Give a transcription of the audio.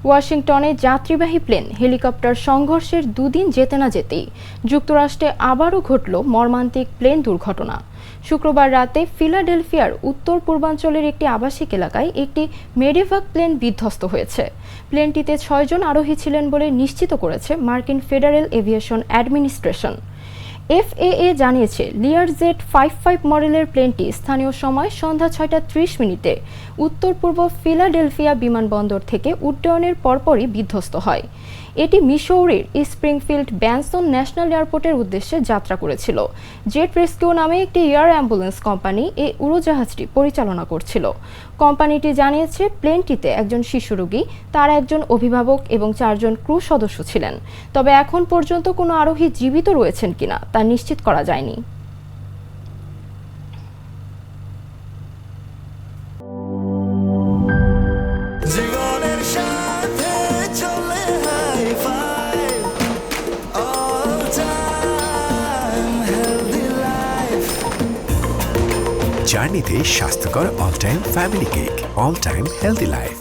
ওয়াশিংটনে যাত্রীবাহী plane helicopter সংঘর্ষের দুদিন যেতে না যেতেই যুক্তরাষ্ট্রে আবারও ঘটল মর্মান্তিক প্লেন দুর্ঘটনা। শুক্রবার রাতে ফিলাডেলফিয়ার উত্তর পূর্বাঞ্চলের একটি আবাসিক এলাকায় একটি মেডেভাক প্লেন বিধ্বস্ত হয়েছে। প্লেনটিতে 6 জন আরোহী ছিলেন বলে নিশ্চিত করেছে মার্কিন ফেডারেল এভিয়েশন অ্যাডমিনিস্ট্রেশন। FAA জানিয়েছে লিয়ারজেট 55 মডেলের প্লেনটি স্থানীয় সময় সন্ধ্যা 6:30 উত্তর পূর্ব ফিলাডেলফিয়া বিমানবন্দর থেকে উড্ডয়নের পরপরই বিধ্বস্ত হয়। এটি মিসৌরির স্প্রিংফিল্ড ব্যানসন ন্যাশনাল এয়ারপোর্টের উদ্দেশ্যে যাত্রা করেছিল। জেট রেস্কিউ নামে একটি এয়ার অ্যাম্বুলেন্স কোম্পানি এই উড়োজাহাজটি পরিচালনা করছিল। কোম্পানিটি জানিয়েছে প্লেনটিতে একজন শিশু রোগী, তার একজন অভিভাবক এবং 4 জন ক্রু সদস্য ছিলেন। তবে এখন পর্যন্ত কোনো আরোহী জীবিত রয়েছেন কিনা তা নিশ্চিত করা যায়নি। জার্নিতে স্বাস্থ্যকর all time family cake, all time healthy life.